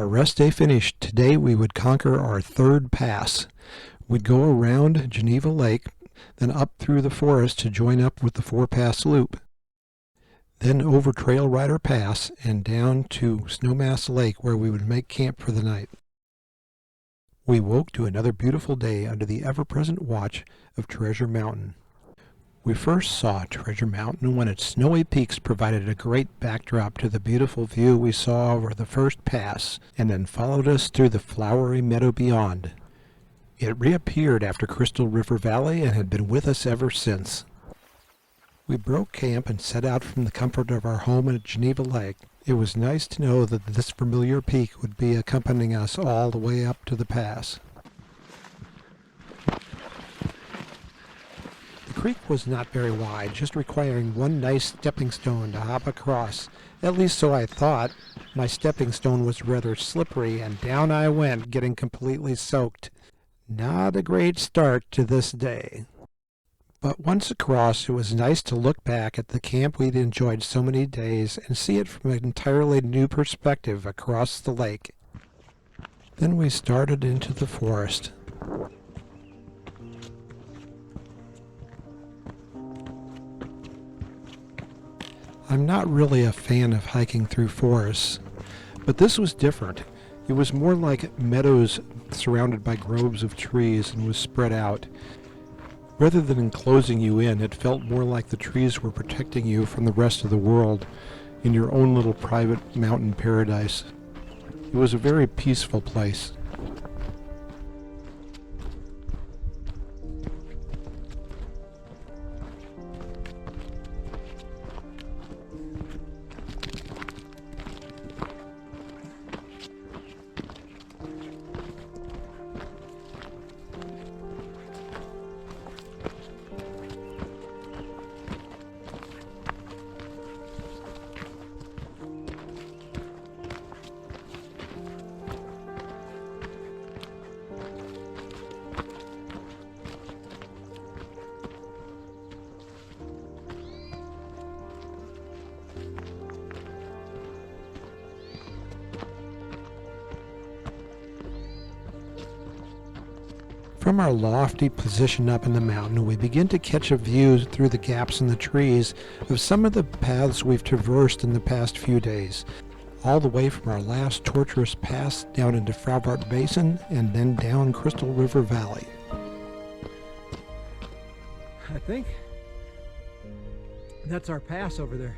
rest day finished, today we would conquer our third pass. We'd go around Geneva Lake, then up through the forest to join up with the 4-pass loop. Then over Trail Rider Pass and down to Snowmass Lake where we would make camp for the night. We woke to another beautiful day under the ever-present watch of Treasure Mountain. We first saw Treasure Mountain when its snowy peaks provided a great backdrop to the beautiful view we saw over the first pass, and then followed us through the flowery meadow beyond. It reappeared after Crystal River Valley and had been with us ever since. We broke camp and set out from the comfort of our home at Geneva Lake. It was nice to know that this familiar peak would be accompanying us all the way up to the pass. The creek was not very wide, just requiring one nice stepping stone to hop across. At least so I thought. My stepping stone was rather slippery, and down I went, getting completely soaked. Not a great start to this day. But once across, it was nice to look back at the camp we'd enjoyed so many days and see it from an entirely new perspective across the lake. Then we started into the forest. I'm not really a fan of hiking through forests, but this was different. It was more like meadows surrounded by groves of trees and was spread out. Rather than enclosing you in, it felt more like the trees were protecting you from the rest of the world in your own little private mountain paradise. It was a very peaceful place. From our lofty position up in the mountain, we begin to catch a view through the gaps in the trees of some of the paths we've traversed in the past few days, all the way from our last tortuous pass down into Frauvart Basin and then down Crystal River Valley. I think that's our pass over there.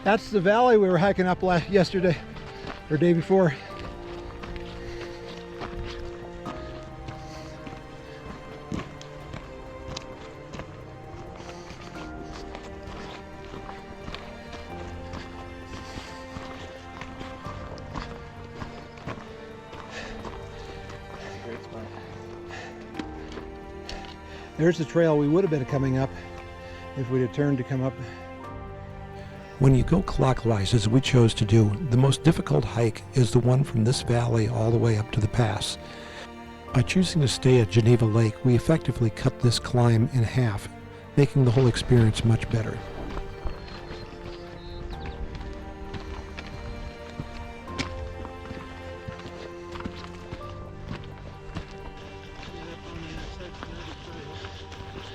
That's the valley we were hiking up yesterday, or day before. Great spot. There's the trail we would have been coming up if we'd have turned to come up. When you go clockwise, as we chose to do, the most difficult hike is the one from this valley all the way up to the pass. By choosing to stay at Geneva Lake, we effectively cut this climb in half, making the whole experience much better.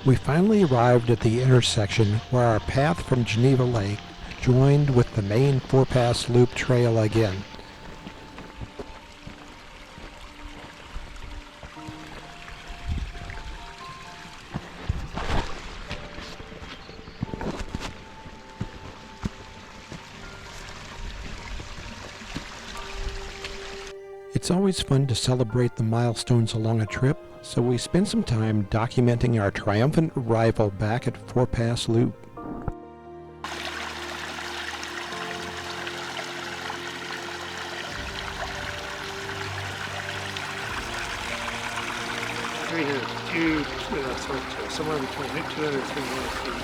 We finally arrived at the intersection where our path from Geneva Lake joined with the main 4-pass loop trail again. It's always fun to celebrate the milestones along a trip, so we spent some time documenting our triumphant arrival back at 4-pass loop. Huge somewhere between 200 and 300 feet,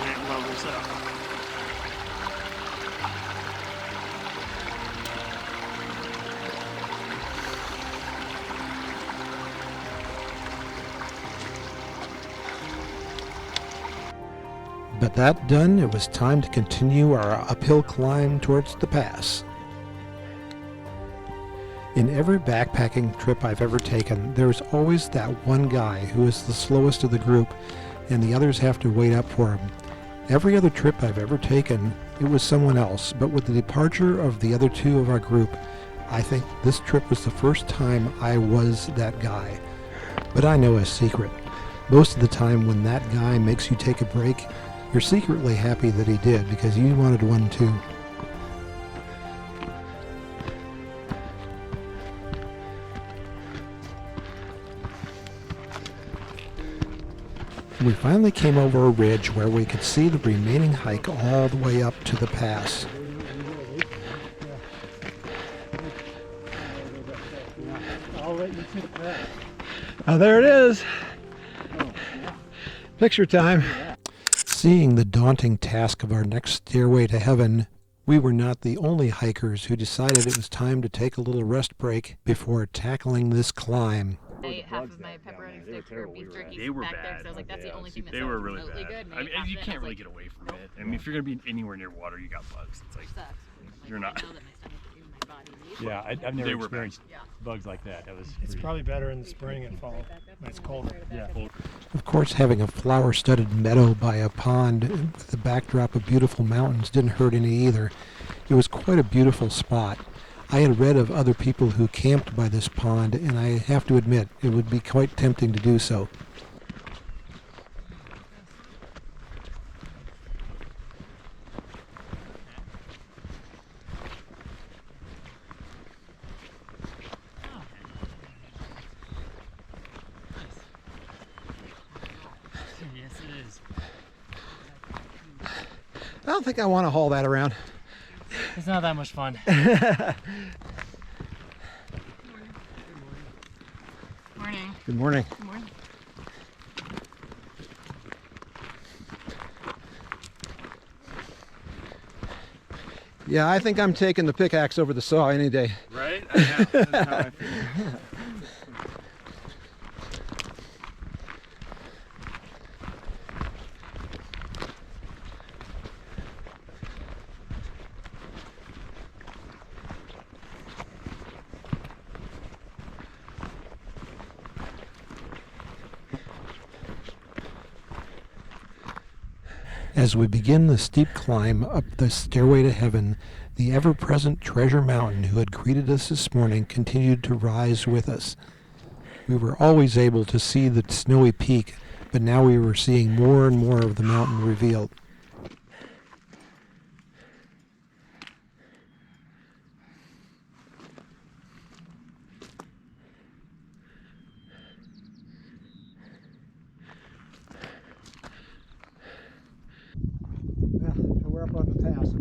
and it levels up. But that done, it was time to continue our uphill climb towards the pass. In every backpacking trip I've ever taken, there's always that one guy who is the slowest of the group, and the others have to wait up for him. Every other trip I've ever taken, it was someone else, but with the departure of the other two of our group, I think this trip was the first time I was that guy. But I know a secret. Most of the time when that guy makes you take a break, you're secretly happy that he did because you wanted one too. We finally came over a ridge where we could see the remaining hike all the way up to the pass. Oh, there it is. Picture time. Seeing the daunting task of our next stairway to heaven, we were not the only hikers who decided it was time to take a little rest break before tackling this climb. I ate half of my pepperoni sticks or beef jerky They were back there bad. because I was like, that's the only thing that They sounds were really remotely bad. good. I mean, you can't really get away from it. I mean, if you're gonna be anywhere near water, you got bugs. It's like Sucks. You're not. I know that my stomach is in my body needs Yeah, I've never They were experienced bad. bugs like that. That was It's pretty- probably better in the spring and fall when it's colder. yeah. Of course, having a flower-studded meadow by a pond with a backdrop of beautiful mountains didn't hurt any either. It was quite a beautiful spot. I had read of other people who camped by this pond, and I have to admit, it would be quite tempting to do so. Yes, it is. I don't think I want to haul that around. It's not that much fun. Morning. Good morning. Good morning. Yeah, I think I'm taking the pickaxe over the saw any day. right. I know. That's how I feel. As we begin the steep climb up the stairway to heaven, the ever-present Treasure Mountain who had greeted us this morning continued to rise with us. We were always able to see the snowy peak, but now we were seeing more and more of the mountain revealed. We're up on the pass.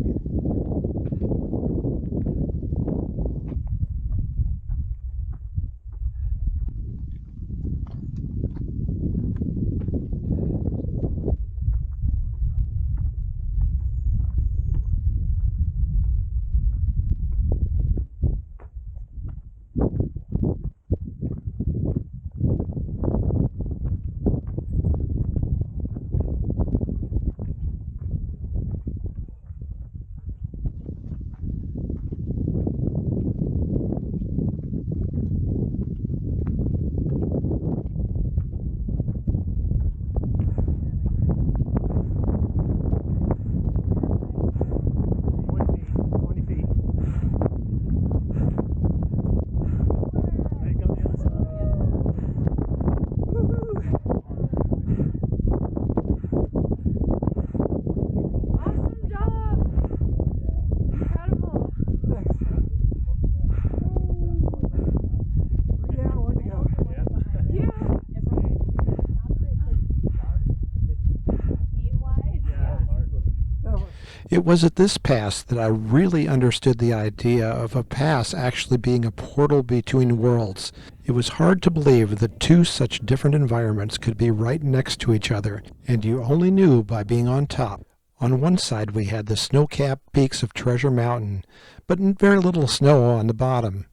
It was at this pass that I really understood the idea of a pass actually being a portal between worlds. It was hard to believe that two such different environments could be right next to each other, and you only knew by being on top. On one side we had the snow-capped peaks of Treasure Mountain, but very little snow on the bottom.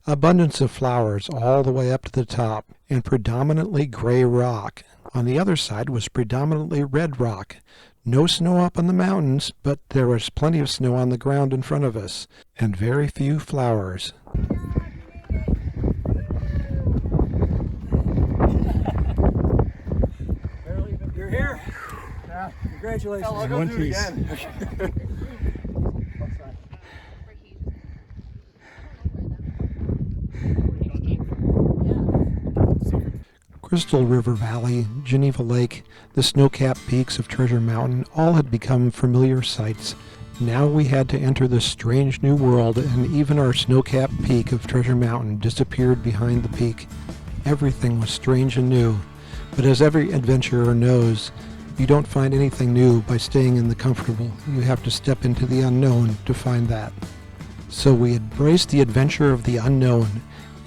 Abundance of flowers all the way up to the top, and predominantly gray rock. On the other side was predominantly red rock. No snow up on the mountains, but there was plenty of snow on the ground in front of us, and very few flowers. You're here? Yeah. Congratulations. I'll go do it again. Crystal River Valley, Geneva Lake, the snow-capped peaks of Treasure Mountain all had become familiar sights. Now we had to enter this strange new world, and even our snow-capped peak of Treasure Mountain disappeared behind the peak. Everything was strange and new, but as every adventurer knows, you don't find anything new by staying in the comfortable. You have to step into the unknown to find that. So we embraced the adventure of the unknown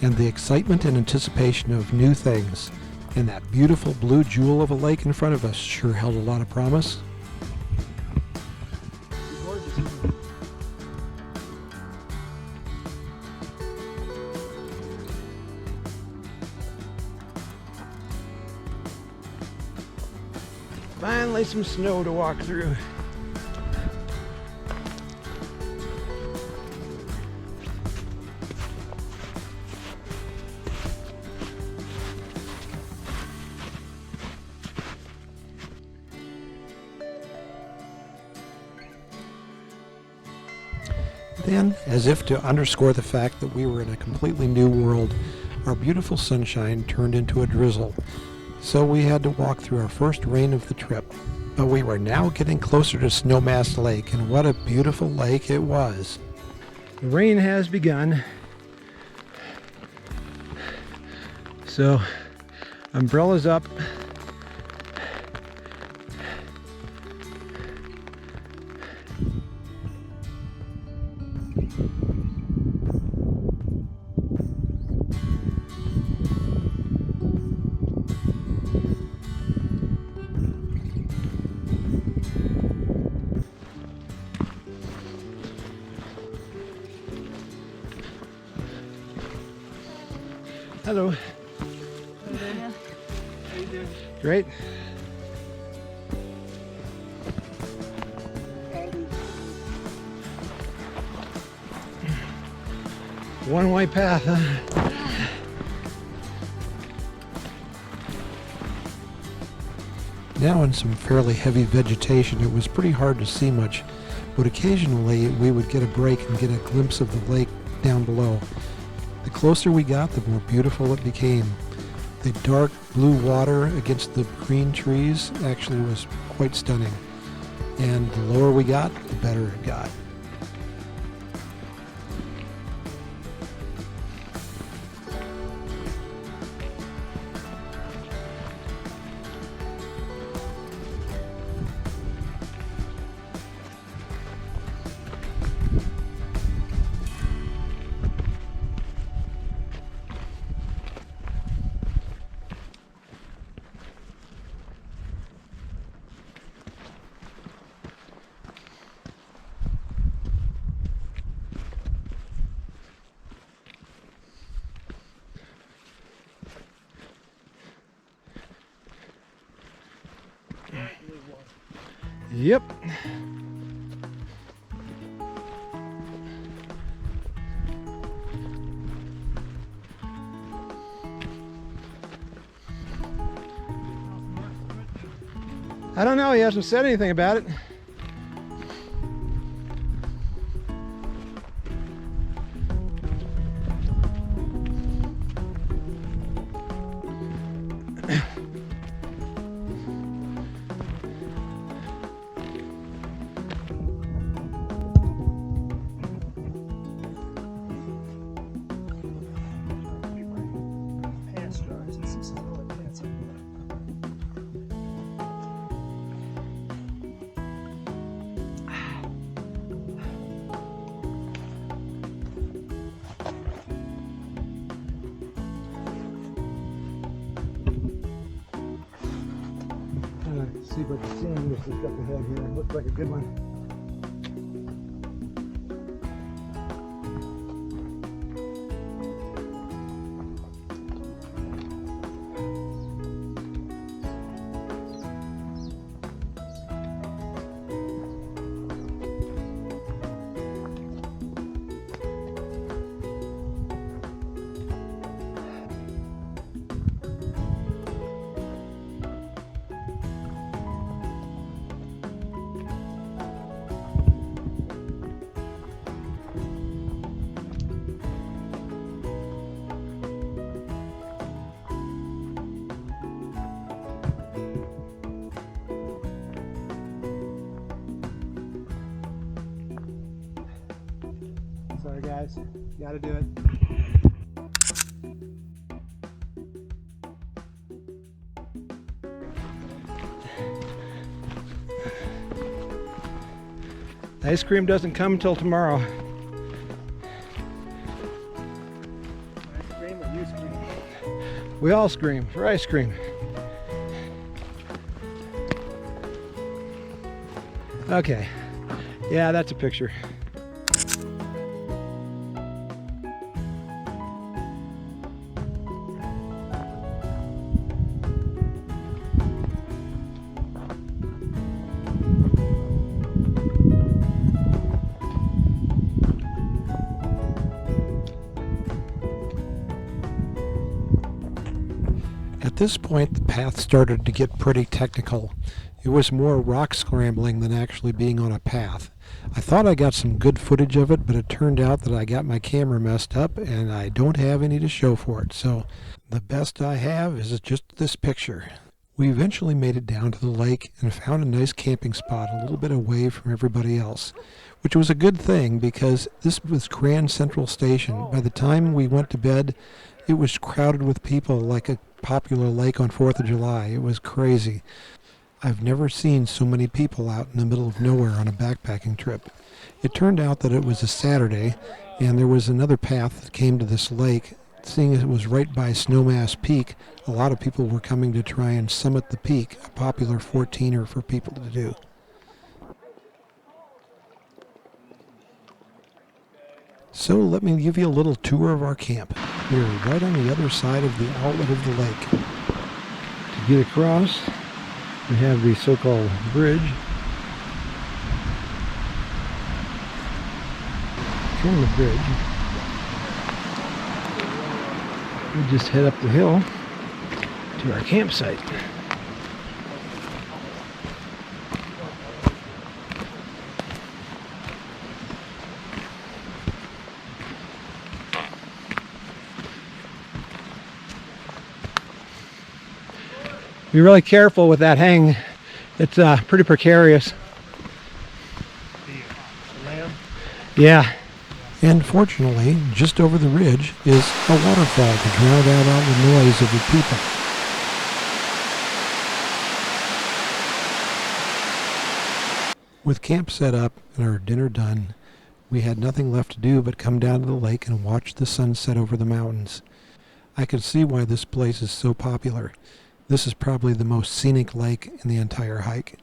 and the excitement and anticipation of new things. And that beautiful blue jewel of a lake in front of us sure held a lot of promise. Finally some snow to walk through. Then, as if to underscore the fact that we were in a completely new world, our beautiful sunshine turned into a drizzle. So we had to walk through our first rain of the trip. But we were now getting closer to Snowmass Lake, and what a beautiful lake it was. The rain has begun. So, umbrellas up. Hello. How you doing? Great. One way path, huh? Now in some fairly heavy vegetation, it was pretty hard to see much, but occasionally we would get a break and get a glimpse of the lake down below. The closer we got, the more beautiful it became. The dark blue water against the green trees actually was quite stunning. And the lower we got, the better it got. Yep. I don't know, he hasn't said anything about it. Pants dries. This is really pants. See if I can see him. This has got the head here. Looks like a good one. Sorry guys, gotta do it. The ice cream doesn't come until tomorrow. I scream or you scream? We all scream for ice cream. Okay, yeah, that's a picture. At this point, the path started to get pretty technical. It was more rock scrambling than actually being on a path. I thought I got some good footage of it, but it turned out that I got my camera messed up and I don't have any to show for it. So the best I have is just this picture. We eventually made it down to the lake and found a nice camping spot a little bit away from everybody else, which was a good thing because this was Grand Central Station. By the time we went to bed, it was crowded with people like a popular lake on 4th of July. It was crazy. I've never seen so many people out in the middle of nowhere on a backpacking trip. It turned out that it was a Saturday, and there was another path that came to this lake. Seeing as it was right by Snowmass Peak, a lot of people were coming to try and summit the peak, a popular 14er for people to do. So let me give you a little tour of our camp. We're right on the other side of the outlet of the lake. To get across, we have the so-called bridge. From the bridge, we just head up the hill to our campsite. Be really careful with that hang. It's pretty precarious. The lamb? Yeah. And fortunately, just over the ridge is a waterfall to drown out all the noise of the people. With camp set up and our dinner done, we had nothing left to do but come down to the lake and watch the sunset over the mountains. I could see why this place is so popular. This is probably the most scenic lake in the entire hike.